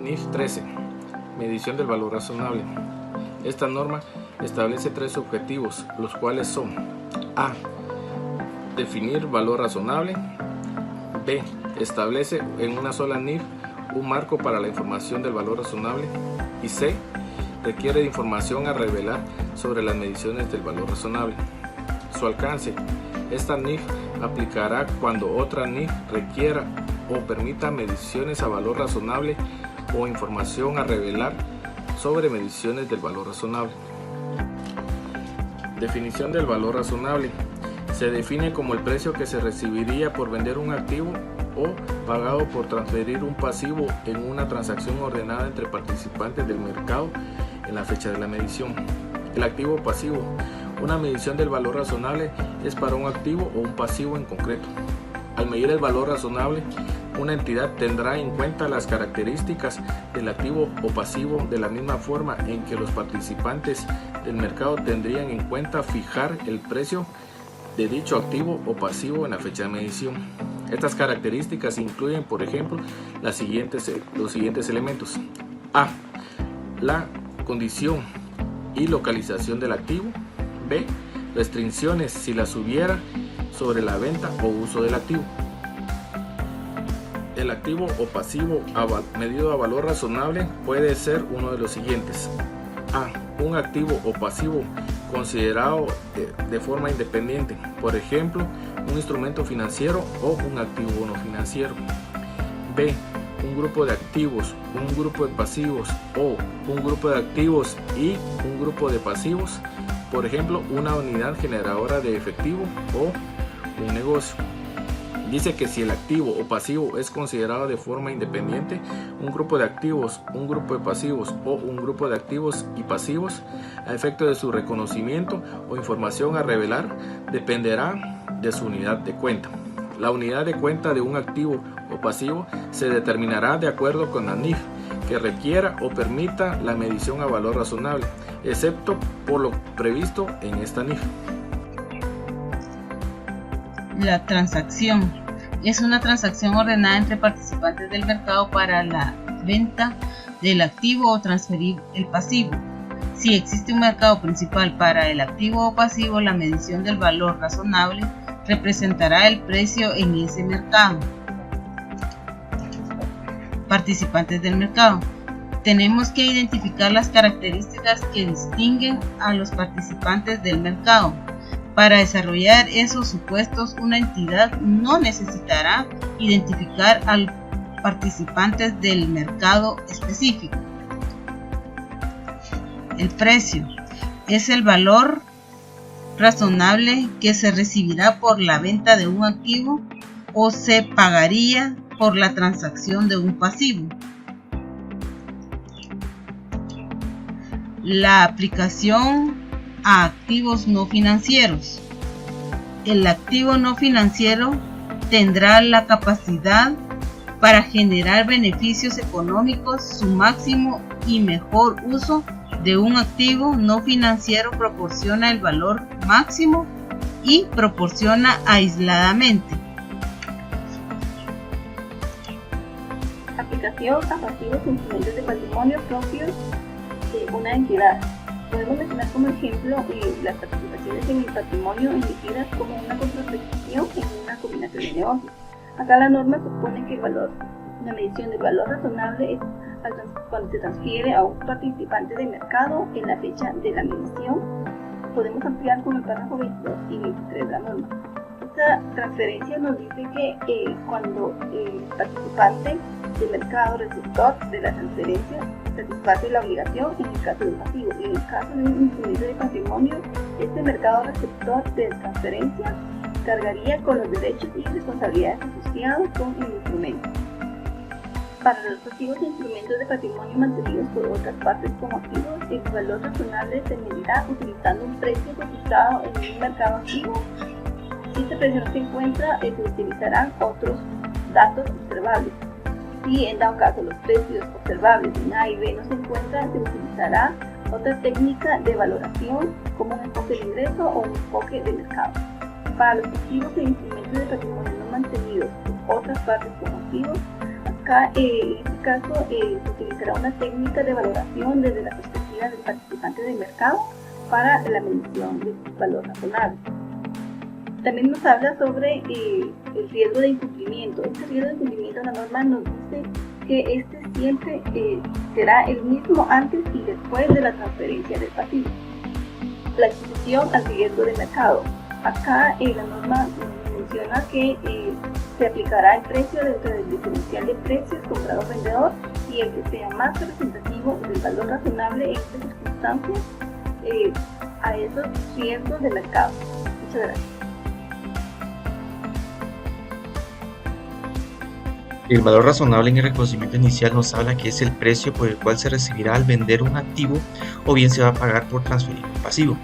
NIF 13. Medición del valor razonable. Esta norma establece 3 objetivos, los cuales son: A. Definir valor razonable. B. Establece en una sola NIF un marco para la información del valor razonable. Y C. Requiere de información a revelar sobre las mediciones del valor razonable. Su alcance. Esta NIF aplicará cuando otra NIF requiera o permita mediciones a valor razonable o información a revelar sobre mediciones del valor razonable. Definición del valor razonable. Se define como el precio que se recibiría por vender un activo o pagado por transferir un pasivo en una transacción ordenada entre participantes del mercado en la fecha de la medición. El activo o pasivo. Una medición del valor razonable es para un activo o un pasivo en concreto. Al medir el valor razonable, una entidad tendrá en cuenta las características del activo o pasivo de la misma forma en que los participantes del mercado tendrían en cuenta fijar el precio de dicho activo o pasivo en la fecha de medición. Estas características incluyen, por ejemplo, los siguientes elementos: A. La condición y localización del activo. B. Restricciones, si las hubiera, sobre la venta o uso del activo. El activo o pasivo medido a valor razonable puede ser uno de los siguientes: A. Un activo o pasivo considerado de forma independiente, por ejemplo, un instrumento financiero o un activo no financiero. B. Un grupo de activos, un grupo de pasivos o un grupo de activos y un grupo de pasivos, por ejemplo, una unidad generadora de efectivo o un negocio. Dice que si el activo o pasivo es considerado de forma independiente, un grupo de activos, un grupo de pasivos o un grupo de activos y pasivos, a efecto de su reconocimiento o información a revelar, dependerá de su unidad de cuenta. La unidad de cuenta de un activo o pasivo se determinará de acuerdo con la NIF que requiera o permita la medición a valor razonable, excepto por lo previsto en esta NIF. La transacción es una transacción ordenada entre participantes del mercado para la venta del activo o transferir el pasivo. Si existe un mercado principal para el activo o pasivo, la medición del valor razonable representará el precio en ese mercado. Participantes del mercado. Tenemos que identificar las características que distinguen a los participantes del mercado. Para desarrollar esos supuestos, una entidad no necesitará identificar a los participantes del mercado específico. El precio es el valor razonable que se recibirá por la venta de un activo o se pagaría por la transacción de un pasivo. La aplicación a activos no financieros. El activo no financiero tendrá la capacidad para generar beneficios económicos. Su máximo y mejor uso de un activo no financiero proporciona el valor máximo y proporciona aisladamente. Aplicación a pasivos e instrumentos de patrimonio propios de una entidad. Podemos mencionar como ejemplo las participaciones en el patrimonio emitidas como una contraprestación en una combinación de negocios. Acá la norma supone que la medición del valor razonable es cuando se transfiere a un participante de mercado en la fecha de la medición. Podemos ampliar con el párrafo 22 y 23 de la norma. Esta transferencia nos dice que cuando el participante del mercado receptor de la transferencia satisface la obligación en el caso de un pasivo, y en el caso de un instrumento de patrimonio, este mercado receptor de transferencia cargaría con los derechos y responsabilidades asociados con el instrumento. Para los pasivos e instrumentos de patrimonio mantenidos por otras partes como activos, el valor razonable se medirá utilizando un precio cotizado en un mercado activo. Si este precio no se encuentra, se utilizarán otros datos observables. Si en dado caso los precios observables en A y B no se encuentran, se utilizará otra técnica de valoración como un enfoque de ingreso o un enfoque de mercado. Para los activos e instrumentos de patrimonio no mantenidos por otras partes como activos, Acá, en este caso, se utilizará una técnica de valoración desde la perspectiva del participante del mercado para la medición del valor razonable. También nos habla sobre el riesgo de incumplimiento. Este riesgo de incumplimiento, la norma nos dice que este siempre será el mismo antes y después de la transferencia del pasivo. La exposición al riesgo de mercado. Acá la norma menciona que se aplicará el precio dentro del diferencial de precios comprador-vendedor y el que sea más representativo del valor razonable en estas circunstancias a esos riesgos de mercado. Muchas gracias. El valor razonable en el reconocimiento inicial nos habla que es el precio por el cual se recibirá al vender un activo o bien se va a pagar por transferir un pasivo.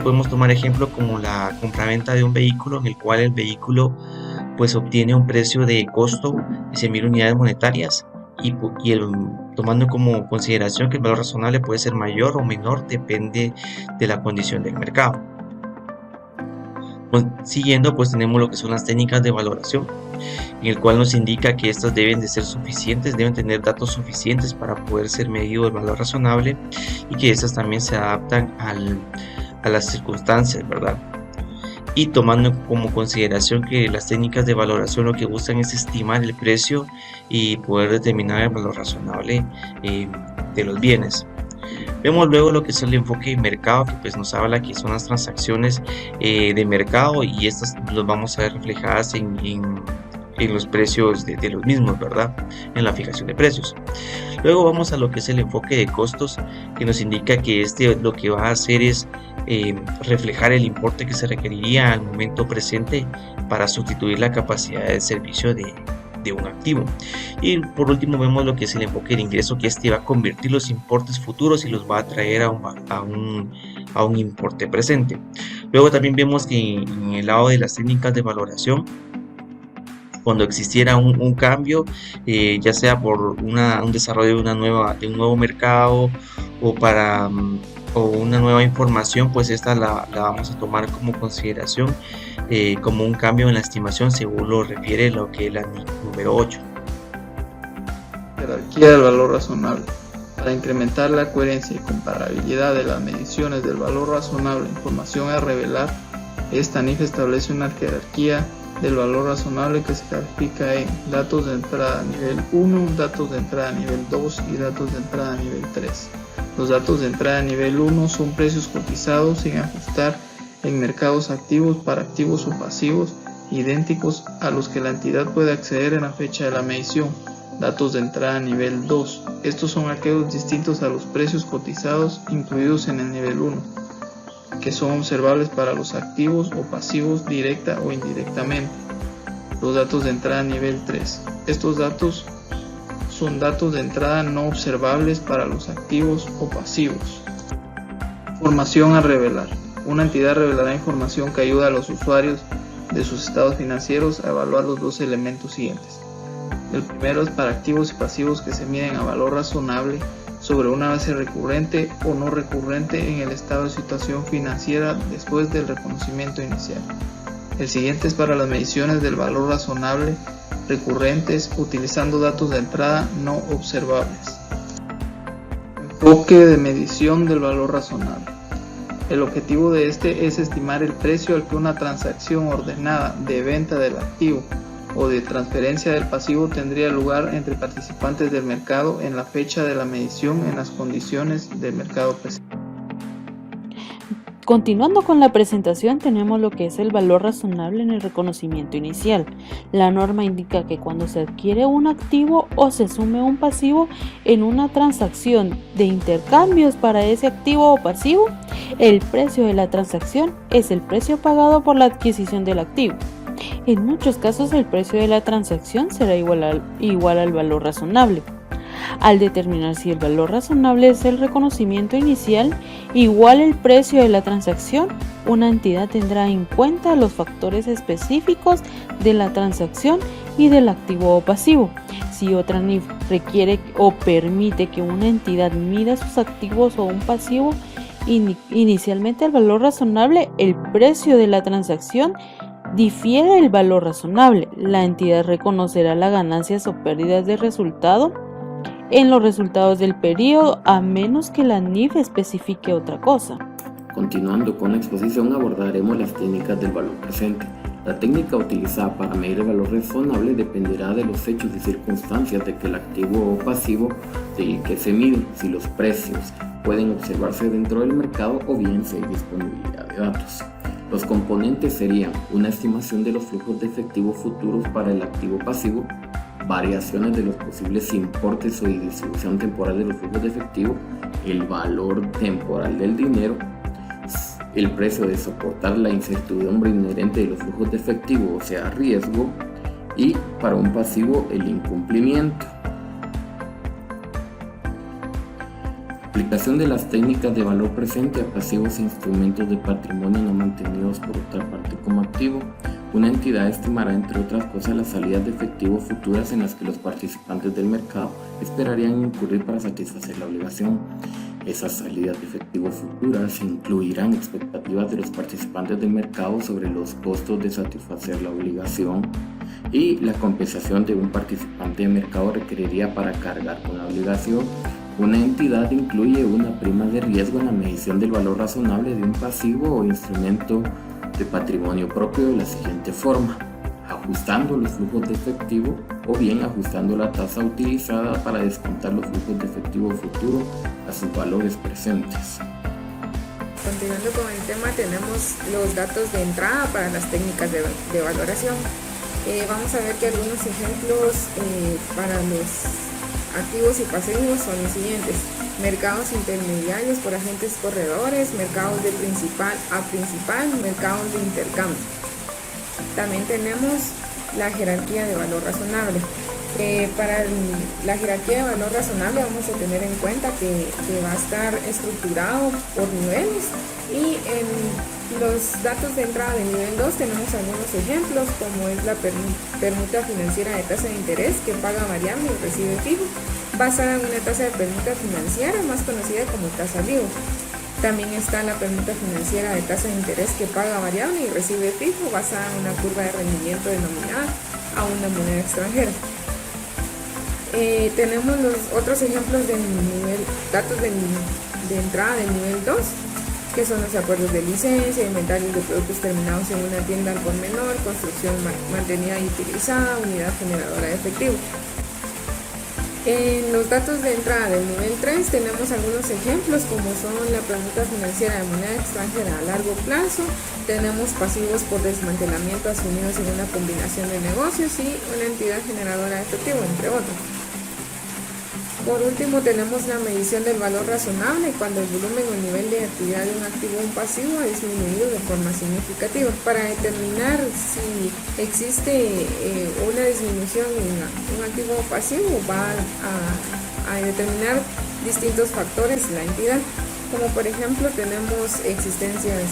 Podemos tomar ejemplo como la compraventa de un vehículo en el cual el vehículo pues obtiene un precio de costo de 100.000 unidades monetarias y tomando como consideración que el valor razonable puede ser mayor o menor, depende de la condición del mercado. Siguiendo, pues tenemos lo que son las técnicas de valoración, en el cual nos indica que estas deben de ser suficientes, deben tener datos suficientes para poder ser medido el valor razonable y que estas también se adaptan a las circunstancias, ¿verdad? Y tomando como consideración que las técnicas de valoración lo que buscan es estimar el precio y poder determinar el valor razonable de los bienes. Vemos luego lo que es el enfoque de mercado, que pues nos habla que son las transacciones de mercado y estas los vamos a ver reflejadas en los precios de los mismos, ¿verdad? En la fijación de precios. Luego vamos a lo que es el enfoque de costos, que nos indica que lo que va a hacer es reflejar el importe que se requeriría al momento presente para sustituir la capacidad de servicio de un activo. Y por último vemos lo que es el enfoque de ingreso, que va a convertir los importes futuros y los va a traer a un importe presente. Luego también vemos que en el lado de las técnicas de valoración, cuando existiera un cambio, ya sea por un desarrollo de un nuevo mercado o una nueva información, pues esta la vamos a tomar como consideración como un cambio en la estimación, según lo refiere lo que es la NIC número 8. Jerarquía del valor razonable. Para incrementar la coherencia y comparabilidad de las mediciones del valor razonable, información a revelar, esta NIF establece una jerarquía del valor razonable que se clasifica en datos de entrada a nivel 1, datos de entrada a nivel 2 y datos de entrada a nivel 3. Los datos de entrada a nivel 1 son precios cotizados sin ajustar en mercados activos para activos o pasivos idénticos a los que la entidad puede acceder en la fecha de la medición. Datos de entrada a nivel 2. Estos son aquellos distintos a los precios cotizados incluidos en el nivel 1, que son observables para los activos o pasivos directa o indirectamente. Los datos de entrada a nivel 3. Estos datos son datos de entrada no observables para los activos o pasivos. Información a revelar. Una entidad revelará información que ayuda a los usuarios de sus estados financieros a evaluar los dos elementos siguientes. El primero es para activos y pasivos que se miden a valor razonable sobre una base recurrente o no recurrente en el estado de situación financiera después del reconocimiento inicial. El siguiente es para las mediciones del valor razonable recurrentes utilizando datos de entrada no observables. Enfoque de medición del valor razonable. El objetivo de este es estimar el precio al que una transacción ordenada de venta del activo o de transferencia del pasivo tendría lugar entre participantes del mercado en la fecha de la medición en las condiciones del mercado presente. Continuando con la presentación, tenemos lo que es el valor razonable en el reconocimiento inicial. La norma indica que cuando se adquiere un activo o se asume un pasivo en una transacción de intercambios para ese activo o pasivo, el precio de la transacción es el precio pagado por la adquisición del activo. En muchos casos el precio de la transacción será igual al valor razonable. Al determinar si el valor razonable es el reconocimiento inicial igual el precio de la transacción, una entidad tendrá en cuenta los factores específicos de la transacción y del activo o pasivo. Si otra NIF requiere o permite que una entidad mida sus activos o un pasivo, inicialmente el valor razonable, el precio de la transacción Difiere el valor razonable. La entidad reconocerá las ganancias o pérdidas de resultado en los resultados del periodo, a menos que la NIF especifique otra cosa. Continuando con la exposición, abordaremos las técnicas del valor presente. La técnica utilizada para medir el valor razonable dependerá de los hechos y circunstancias de que el activo o pasivo del que se mide, si los precios pueden observarse dentro del mercado o bien si hay disponibilidad de datos. Los componentes serían una estimación de los flujos de efectivo futuros para el activo pasivo, variaciones de los posibles importes o distribución temporal de los flujos de efectivo, el valor temporal del dinero, el precio de soportar la incertidumbre inherente de los flujos de efectivo, o sea, riesgo, y para un pasivo el incumplimiento. Aplicación de las técnicas de valor presente a pasivos e instrumentos de patrimonio no mantenidos por otra parte como activo. Una entidad estimará, entre otras cosas, las salidas de efectivo futuras en las que los participantes del mercado esperarían incurrir para satisfacer la obligación. Esas salidas de efectivo futuras incluirán expectativas de los participantes del mercado sobre los costos de satisfacer la obligación y la compensación de un participante de mercado requeriría para cargar con la obligación. Una entidad incluye una prima de riesgo en la medición del valor razonable de un pasivo o instrumento de patrimonio propio de la siguiente forma: ajustando los flujos de efectivo o bien ajustando la tasa utilizada para descontar los flujos de efectivo futuro a sus valores presentes. Continuando con el tema, tenemos los datos de entrada para las técnicas de valoración. Vamos a ver que algunos ejemplos para los activos y pasivos son los siguientes: mercados intermediarios por agentes corredores, mercados de principal a principal, mercados de intercambio. También tenemos la jerarquía de valor razonable. Para la jerarquía de valor razonable vamos a tener en cuenta que va a estar estructurado por niveles, y en los datos de entrada de nivel 2 tenemos algunos ejemplos, como es la permuta financiera de tasa de interés que paga variable y recibe fijo, basada en una tasa de permuta financiera más conocida como tasa LIBOR. También está la permuta financiera de tasa de interés que paga variable y recibe fijo, basada en una curva de rendimiento denominada a una moneda extranjera. Tenemos los otros ejemplos de datos de entrada del nivel 2, que son los acuerdos de licencia, inventarios de productos terminados en una tienda al por menor, construcción mantenida y utilizada, unidad generadora de efectivo. En los datos de entrada del nivel 3 tenemos algunos ejemplos, como son la permuta financiera de moneda extranjera a largo plazo, tenemos pasivos por desmantelamiento asumidos en una combinación de negocios y una entidad generadora de efectivo, entre otros. Por último, tenemos la medición del valor razonable cuando el volumen o el nivel de actividad de un activo o un pasivo ha disminuido de forma significativa. Para determinar si existe una disminución en un activo o pasivo, va a determinar distintos factores la entidad, como por ejemplo tenemos existencias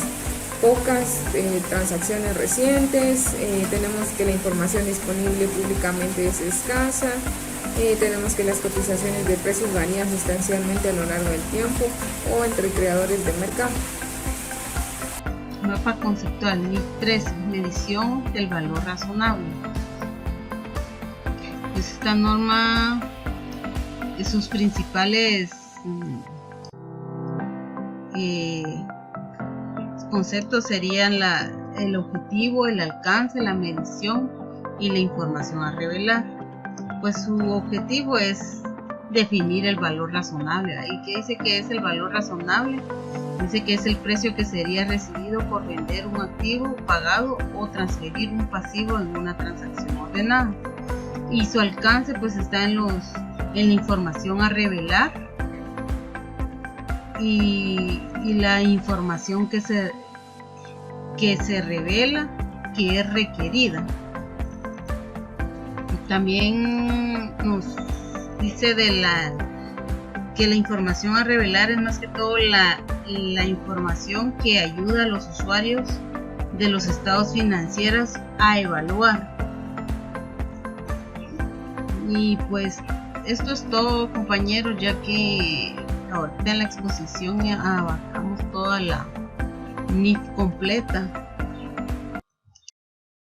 pocas, transacciones recientes, tenemos que la información disponible públicamente es escasa, tenemos que las cotizaciones de precios varían sustancialmente a lo largo del tiempo o entre creadores de mercado. Mapa conceptual NIF 3, medición del valor razonable. Pues esta norma, sus principales conceptos serían el objetivo, el alcance, la medición y la información a revelar. Pues su objetivo es definir el valor razonable. ¿Y qué dice que es el valor razonable? Dice que es el precio que sería recibido por vender un activo pagado o transferir un pasivo en una transacción ordenada. Y su alcance pues está en la información a revelar y la información que se revela, que es requerida. También nos dice que la información a revelar es más que todo la información que ayuda a los usuarios de los estados financieros a evaluar. Y pues esto es todo, compañeros, ya que ahorita en la exposición ya abarcamos toda la NIF completa.